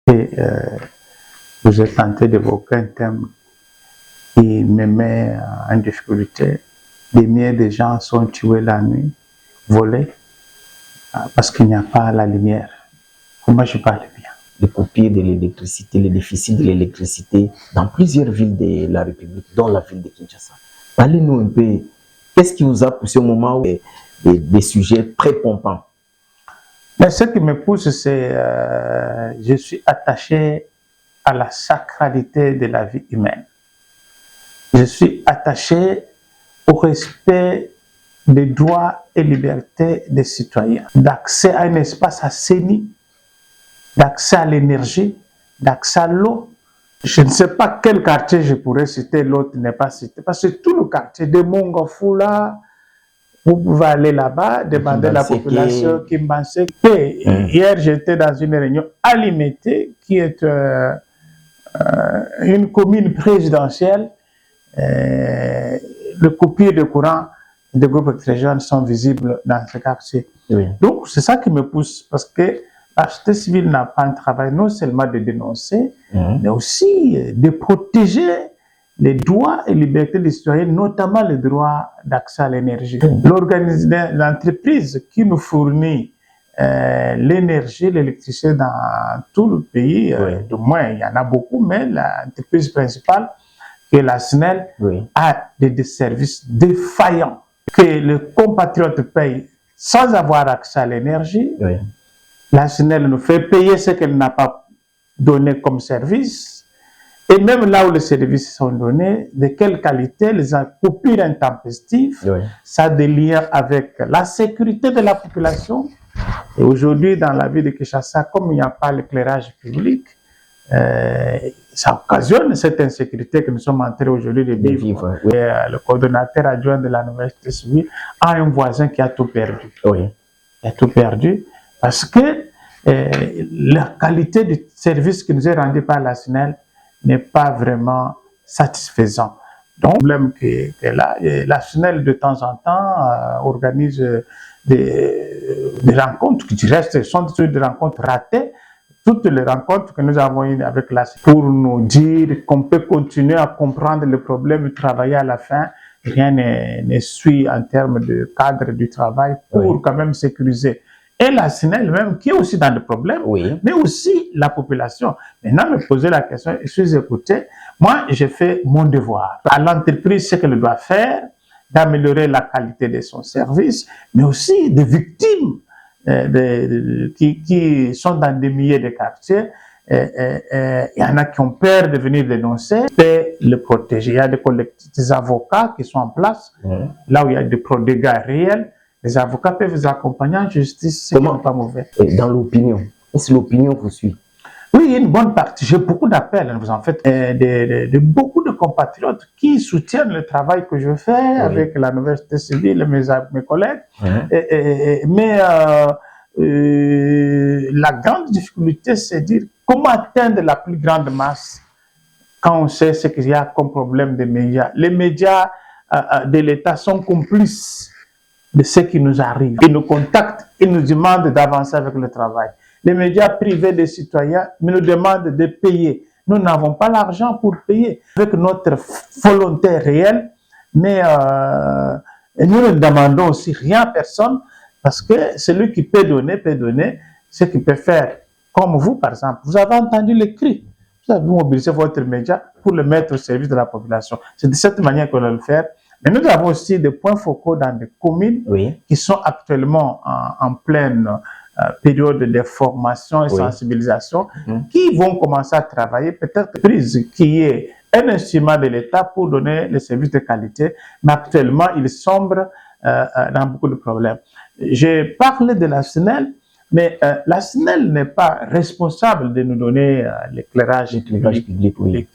Et vous êtes tenté d'évoquer un thème qui me met en difficulté. Des milliers de gens sont tués la nuit, volés, parce qu'il n'y a pas la lumière. Comment je parle bien? Les coupures de l'électricité, les déficits de l'électricité dans plusieurs villes de la République, dont la ville de Kinshasa. Parlez-nous un peu, qu'est-ce qui vous a poussé au moment où des sujets prépompants? Mais ce qui me pousse, c'est je suis attaché à la sacralité de la vie humaine. Je suis attaché au respect des droits et libertés des citoyens, d'accès à un espace assaini, d'accès à l'énergie, d'accès à l'eau. Je ne sais pas quel quartier je pourrais citer, l'autre n'est pas cité, parce que tout le quartier de Mongofula, vous pouvez aller là-bas, demander à la population Kimbanseke. Hier, j'étais dans une réunion à Limité, qui est une commune présidentielle. Les coupures de courant des groupes électrogènes sont visibles dans ce quartier. Oui. Donc, c'est ça qui me pousse, parce que la société civile n'a pas un travail non seulement de dénoncer, mais aussi de protéger les droits et libertés des citoyens, notamment le droit d'accès à l'énergie. L'entreprise qui nous fournit l'énergie, l'électricité dans tout le pays, du moins il y en a beaucoup, mais l'entreprise principale, qui est la SNEL, a des services défaillants que les compatriotes payent sans avoir accès à l'énergie. La SNEL nous fait payer ce qu'elle n'a pas donné comme service. Et même là où les services sont donnés, de quelle qualité, les coupures intempestives, ça a des liens avec la sécurité de la population. Et aujourd'hui, dans la ville de Kinshasa, comme il n'y a pas l'éclairage public, ça occasionne cette insécurité que nous sommes en train aujourd'hui de vivre. Le coordonnateur adjoint de la nouvelle société civile a un voisin qui a tout perdu. Il a tout perdu parce que la qualité du service qui nous est rendu par la SNEL n'est pas vraiment satisfaisant. Donc, le problème qui est là, la SNEL de temps en temps organise des rencontres qui restent, sont des rencontres ratées. Toutes les rencontres que nous avons eues avec la SNEL pour nous dire qu'on peut continuer à comprendre le problème et travailler à la fin, rien ne suit en termes de cadre du travail pour quand même sécuriser. Et la SNEL même, qui est aussi dans le problème, mais aussi la population. Maintenant, me poser la question, je suis écouté, moi, j'ai fait mon devoir. À l'entreprise, ce qu'elle doit faire, d'améliorer la qualité de son service, mais aussi des victimes qui sont dans des milliers de quartiers. Il y en a qui ont peur de venir dénoncer, et le protéger. Il y a des avocats qui sont en place, là où il y a des dégâts réels. Les avocats peuvent vous accompagner en justice, ce qui n'est pas mauvais. Dans l'opinion, est-ce que l'opinion vous suit? Oui, une bonne partie. J'ai beaucoup d'appels, vous en faites, de beaucoup de compatriotes qui soutiennent le travail que je fais avec la nouvelle société civile, mes collègues. Mais la grande difficulté, c'est de dire comment atteindre la plus grande masse quand on sait ce qu'il y a comme problème des médias. Les médias de l'État sont complices de ce qui nous arrive. Ils nous contactent, ils nous demandent d'avancer avec le travail. Les médias privés des citoyens nous demandent de payer. Nous n'avons pas l'argent pour payer avec notre volonté réelle, mais nous ne demandons aussi rien à personne parce que celui qui peut donner, ce qu'il peut faire. Comme vous, par exemple, vous avez entendu les cris. Vous avez mobilisé votre média pour le mettre au service de la population. C'est de cette manière qu'on va le faire. Mais nous avons aussi des points focaux dans des communes qui sont actuellement en pleine période de formation et sensibilisation, qui vont commencer à travailler, peut-être prise qui est un instrument de l'État pour donner les services de qualité, mais actuellement, il sombre dans beaucoup de problèmes. J'ai parlé de la SNEL, mais la SNEL n'est pas responsable de nous donner l'éclairage public.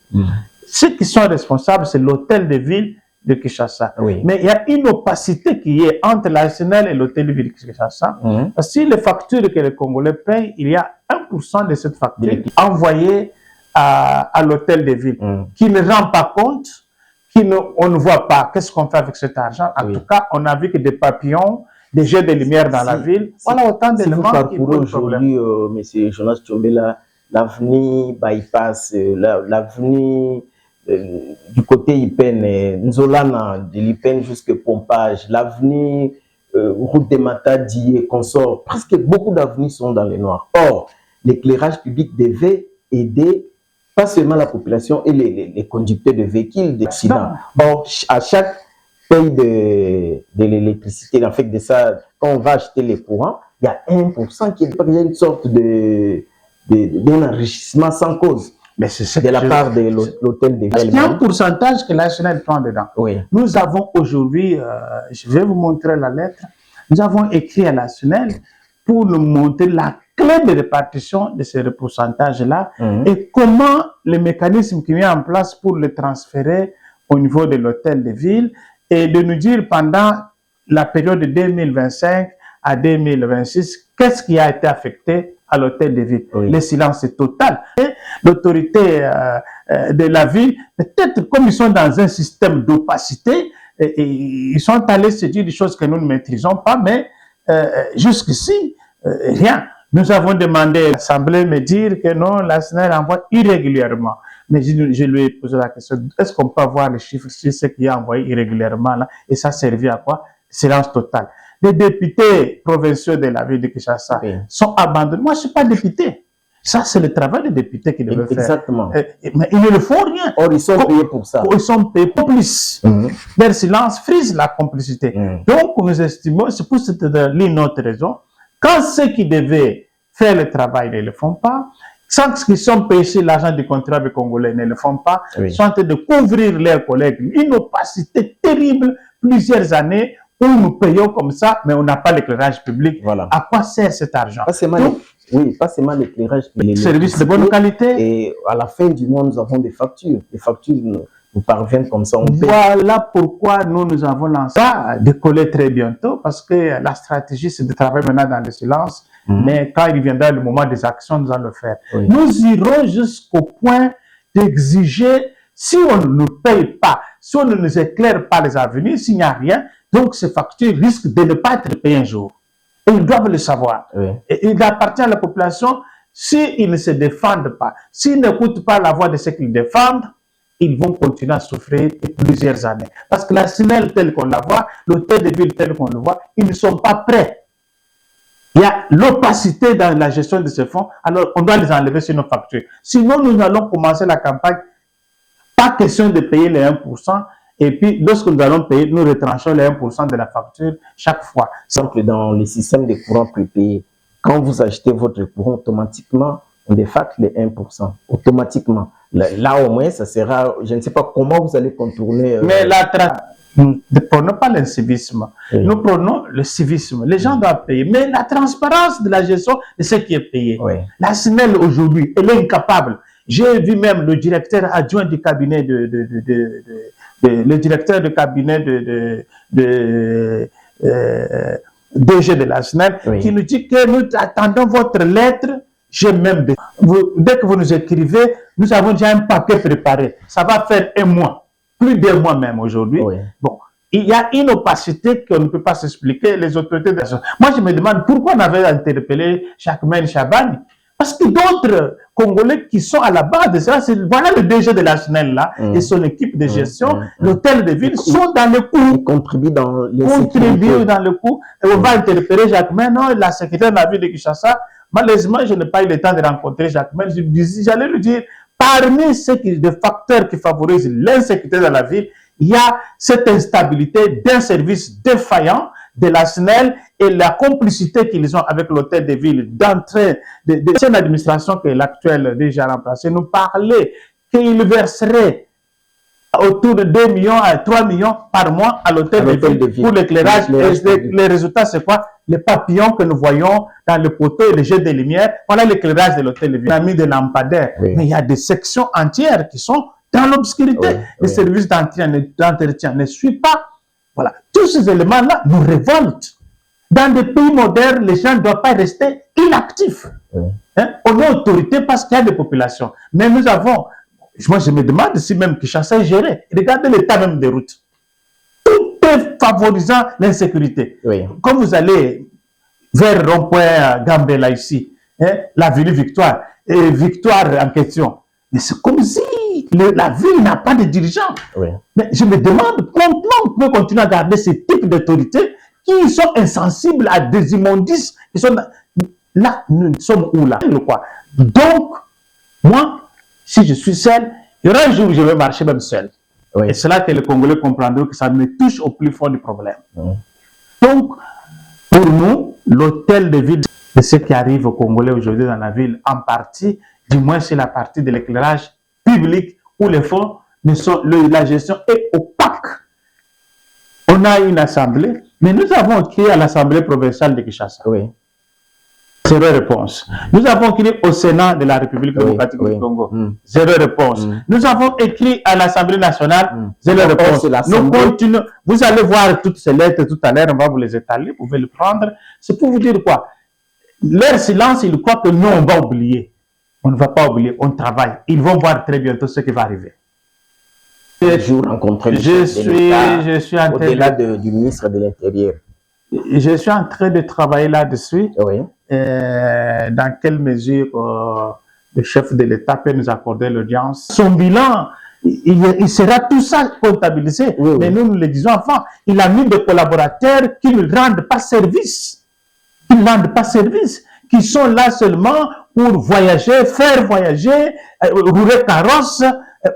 Ceux qui sont responsables, c'est l'hôtel de ville de Kinshasa. Mais il y a une opacité qui est entre la SNEL et l'hôtel de ville de Kinshasa. Parce que si les factures que les Congolais payent, il y a 1% de cette facture envoyée à l'hôtel de ville, qui ne rend pas compte, on ne voit pas qu'est-ce qu'on fait avec cet argent. En tout cas, on a vu que des papillons, des jets de lumière dans la ville. Voilà autant d'éléments qui posent problème. Aujourd'hui, M. Jonas Tchombela, l'avenue Bypass, l'avenue du côté Ipen, Nzolana, de l'Ipen jusqu'à Pompage, l'avenue Route des Matadi et consorts, presque beaucoup d'avenues sont dans les noirs. Or, l'éclairage public devait aider pas seulement la population et les conducteurs de véhicules d'accident. Or, à chaque paye de l'électricité, en fait, de ça, quand on va acheter les courants, il y a 1% qui est une sorte d'un enrichissement sans cause. Mais c'est de la part de l'hôtel de ville. Il y a un pourcentage que la SNEL prend dedans. Oui. Nous avons aujourd'hui, je vais vous montrer la lettre, nous avons écrit à la SNEL pour nous montrer la clé de répartition de ces pourcentages-là et comment le mécanisme qui est mis en place pour le transférer au niveau de l'hôtel de ville et de nous dire pendant la période de 2025 à 2026, qu'est-ce qui a été affecté à l'hôtel de ville. Oui. Le silence est total. L'autorité de la ville, peut-être comme ils sont dans un système d'opacité, ils sont allés se dire des choses que nous ne maîtrisons pas, mais jusqu'ici, rien. Nous avons demandé à l'Assemblée de me dire que non, la SNEL envoie irrégulièrement. Mais je lui ai posé la question, est-ce qu'on peut avoir les chiffres sur ce qui est envoyé irrégulièrement là? Et ça servit à quoi? Silence total. Les députés provinciaux de la ville de Kinshasa sont abandonnés. Moi, je ne suis pas député. Ça, c'est le travail des députés qui devaient faire. Exactement. Mais ils ne le font rien. Or, ils sont payés pour ça. Ils sont payés pour plus. Leur silence frise la complicité. Donc, nous estimons, c'est pour cette ligne notre raison, quand ceux qui devaient faire le travail ne le font pas, sans qu'ils sont payés sur l'argent du contribuable congolais ne le font pas, sont en train de couvrir leurs collègues. Une opacité terrible, plusieurs années, où nous payons comme ça, mais on n'a pas l'éclairage public. Voilà. À quoi sert cet argent? Pas seulement l'éclairage public. Services de bonne qualité. Et à la fin du mois, nous avons des factures. Les factures nous parviennent comme ça. Voilà pourquoi nous avons lancé ça, décoller très bientôt, parce que la stratégie, c'est de travailler maintenant dans le silence. Mais quand il viendra le moment des actions, nous allons le faire. Nous irons jusqu'au point d'exiger, si on ne nous paye pas, si on ne nous éclaire pas les avenirs, s'il n'y a rien, donc ces factures risquent de ne pas être payées un jour. Et ils doivent le savoir. Et il appartient à la population, s'ils ne se défendent pas, s'ils n'écoutent pas la voix de ceux qu'ils défendent, ils vont continuer à souffrir plusieurs années. Parce que la SNEL telle qu'on la voit, l'hôtel de ville tel qu'on le voit, ils ne sont pas prêts. Il y a l'opacité dans la gestion de ces fonds, alors on doit les enlever sur nos factures. Sinon, nous allons commencer la campagne, pas question de payer les 1%, et puis lorsque nous allons payer, nous retranchons les 1% de la facture chaque fois. Donc, dans le système de courant prépayé, quand vous achetez votre courant, automatiquement, on défacte les 1%. Automatiquement. Là, au moins, ça sera, je ne sais pas comment vous allez contourner. Mais là, nous ne prenons pas l'incivisme. Nous prenons le civisme. Les gens doivent payer. Mais la transparence de la gestion de ce qui est payé. La SNEL aujourd'hui, elle est incapable. J'ai vu même le directeur adjoint du cabinet le directeur de cabinet DG de la SNEL qui nous dit que nous attendons votre lettre. J'ai même dès que vous nous écrivez, nous avons déjà un paquet préparé. Ça va faire un mois, plus d'un mois même aujourd'hui. Bon, il y a une opacité qu'on ne peut pas s'expliquer. Les autorités de la SNEL. Moi, je me demande pourquoi on avait interpellé Jacquemaine Chabani. Parce que d'autres Congolais qui sont à la base de ça, voilà le DG de la SNEL là et son équipe de gestion, l'hôtel de ville sont dans le coup. Ils contribuent dans le coup. Et on va interpeller Jacquemaine, non, la secrétaire de la ville de Kinshasa. Malheureusement, je n'ai pas eu le temps de rencontrer Jacquemaine. J'allais lui dire, parmi les facteurs qui favorisent l'insécurité dans la ville, il y a cette instabilité d'un service défaillant de la SNEL et la complicité qu'ils ont avec l'hôtel de ville d'entrée de cette administration que l'actuelle déjà remplacée nous parlait qu'ils verseraient autour de 2 millions à 3 millions par mois à l'hôtel de ville pour l'éclairage. Les résultats, c'est quoi? Les papillons que nous voyons dans le poteau et les jets de lumière, voilà l'éclairage de l'hôtel de ville. On a mis des lampadaires, mais il y a des sections entières qui sont dans l'obscurité. Les services d'entretien ne suivent pas. Voilà. Tous ces éléments-là nous révoltent. Dans des pays modernes, les gens ne doivent pas rester inactifs. On est autorité parce qu'il y a des populations. Mais nous avons, moi je me demande si même Kinshasa est géré. Regardez l'état même des routes. Tout est favorisant l'insécurité. Quand vous allez vers rond-point Gambela ici, hein, l'avenue Victoire, et Victoire en question. Mais c'est comme si la ville n'a pas de dirigeants. Oui. Mais je me demande comment on peut continuer à garder ce type d'autorité qui sont insensibles à des immondices qui sont là. Nous sommes où là, quoi. Donc, moi, si je suis seul, il y aura un jour où je vais marcher même seul. Oui. Et c'est là que les Congolais comprendront que ça me touche au plus fond du problème. Donc, pour nous, l'hôtel de ville de ce qui arrive aux Congolais aujourd'hui dans la ville, en partie, du moins c'est la partie de l'éclairage public où les fonds, la gestion est opaque. On a une assemblée, mais nous avons créé à l'Assemblée provinciale de Kinshasa. Oui. Zéro réponse. Nous avons écrit au Sénat de la République démocratique du Congo. Zéro réponse. Nous avons écrit à l'Assemblée nationale. Zéro réponse. Nous continuons. Vous allez voir toutes ces lettres tout à l'heure. On va vous les étaler. Vous pouvez les prendre. C'est pour vous dire quoi? Leur silence, ils croient que nous, on va oublier. On ne va pas oublier. On travaille. Ils vont voir très bientôt ce qui va arriver. Jour rencontré je suis en train au-delà du ministre de l'Intérieur. Je suis en train de travailler là-dessus. Oui. Dans quelle mesure le chef de l'État peut nous accorder l'audience. Son bilan, il sera tout ça comptabilisé. Oui, mais nous le disons avant, il a mis des collaborateurs qui ne rendent pas service. Qui ne rendent pas service. Qui sont là seulement pour voyager, faire voyager, rouler carrosse,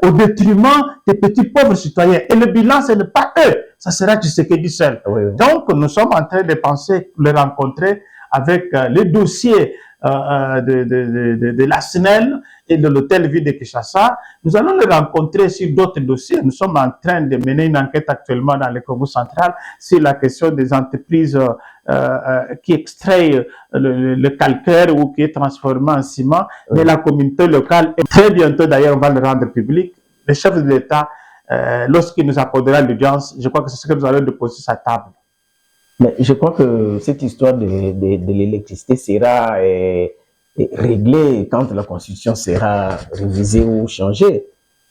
au détriment des petits pauvres citoyens. Et le bilan, ce n'est pas eux. Ça sera Tshisekedi seul. Oui. Donc, nous sommes en train de penser, de rencontrer avec les dossiers de la SNEL et de l'hôtel ville de Kinshasa. Nous allons les rencontrer sur d'autres dossiers. Nous sommes en train de mener une enquête actuellement dans le Congo central sur la question des entreprises qui extraient le calcaire ou qui est transformé en ciment. Mais la communauté locale, et très bientôt d'ailleurs, on va le rendre public. Le chef de l'État, lorsqu'il nous accordera l'audience, je crois que c'est ce que nous allons déposer sur sa table. Mais je crois que cette histoire de l'électricité sera réglée quand la Constitution sera révisée ou changée.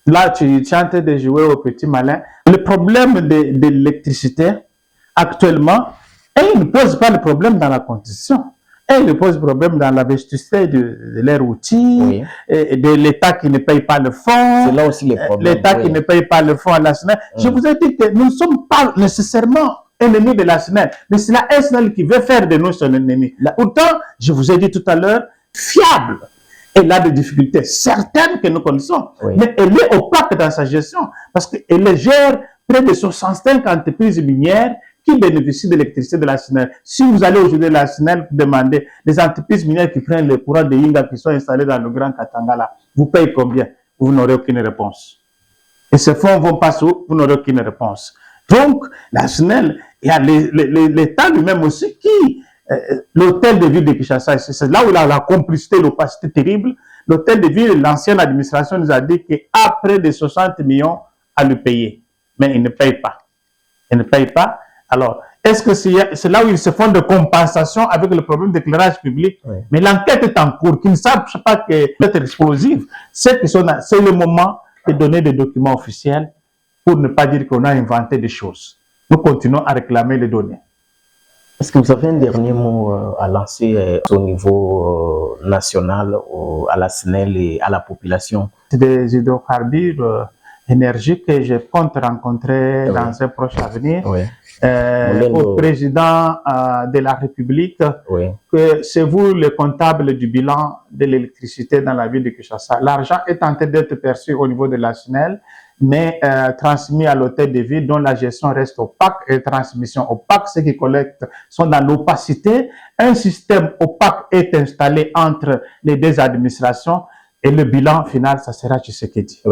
Là, tu es en train de jouer au petit malin. Le problème de l'électricité, actuellement, elle ne pose pas le problème dans la Constitution. Elle pose le problème dans la vesticité de leurs outils, et de l'État qui ne paye pas le fonds. C'est là aussi les problèmes. L'État qui ne paye pas le fonds à la SNEL. Je vous ai dit que nous ne sommes pas nécessairement ennemis de la SNEL, mais c'est la SNEL qui veut faire de nous son ennemi. Pourtant, je vous ai dit tout à l'heure, fiable. Elle a des difficultés certaines que nous connaissons, mais elle est opaque dans sa gestion parce qu'elle gère près de 65 entreprises minières qui bénéficient de l'électricité de la SNEL. Si vous allez aujourd'hui à la SNEL demander les entreprises minières qui prennent le courant de Yinga qui sont installées dans le Grand Katanga là, vous payez combien? Vous n'aurez aucune réponse. Et ces fonds vont passer où? Vous n'aurez aucune réponse. Donc, la SNEL, il y a l'État lui-même aussi qui, l'hôtel de ville de Kinshasa, c'est là où il a la complicité, l'opacité terrible. L'hôtel de ville, l'ancienne administration nous a dit qu'à près de 60 millions à le payer. Mais il ne paye pas. Il ne paye pas. Alors, est-ce que c'est là où ils se font de compensation avec le problème d'éclairage public? Mais l'enquête est en cours, qu'ils ne savent pas que être explosive. C'est le moment de donner des documents officiels pour ne pas dire qu'on a inventé des choses. Nous continuons à réclamer les données. Est-ce que vous avez un dernier mot à lancer au niveau national, à la SNEL et à la population? C'est des hydrocarbures énergiques que je compte rencontrer dans un proche avenir. Au président de la République, que c'est vous le comptable du bilan de l'électricité dans la ville de Kinshasa. L'argent est en train d'être perçu au niveau de la SNEL, mais transmis à l'hôtel de ville dont la gestion reste opaque et transmission opaque. Ceux qui collectent sont dans l'opacité. Un système opaque est installé entre les deux administrations et le bilan final, ça sera Tshisekedi.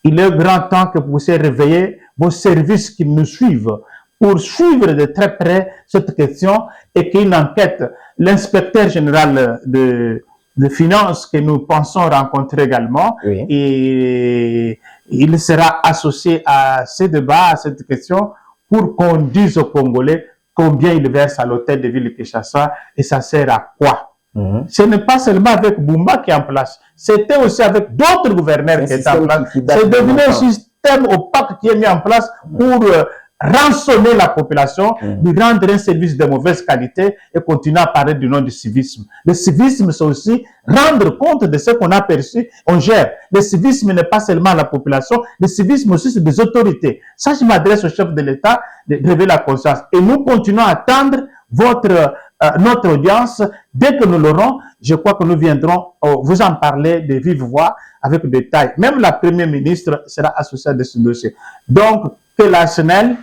Il est grand temps que vous puissiez réveiller vos services qui nous suivent pour suivre de très près cette question et qu'une enquête, l'inspecteur général de finances que nous pensons rencontrer également, et il sera associé à ce débat, à cette question, pour qu'on dise aux Congolais combien ils versent à l'hôtel de ville de Kinshasa et ça sert à quoi. Ce n'est pas seulement avec Bumba qui est en place, c'était aussi avec d'autres gouverneurs qui étaient en place. C'est devenu un système opaque qui est mis en place pour rançonner la population, lui rendre un service de mauvaise qualité et continuer à parler du nom du civisme. Le civisme, c'est aussi rendre compte de ce qu'on a perçu, on gère. Le civisme n'est pas seulement la population, le civisme aussi, c'est des autorités. Ça, je m'adresse au chef de l'État de révéler la conscience. Et nous continuons à attendre notre audience. Dès que nous l'aurons, je crois que nous viendrons vous en parler de vive voix avec détail. Même la Première ministre sera associée à ce dossier. Donc, que la SNEL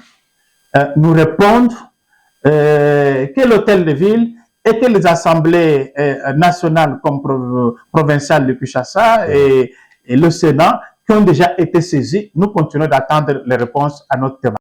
nous réponde, que l'hôtel de ville et que les assemblées nationales comme provinciales de Kinshasa et le Sénat qui ont déjà été saisis, nous continuons d'attendre les réponses à notre thème.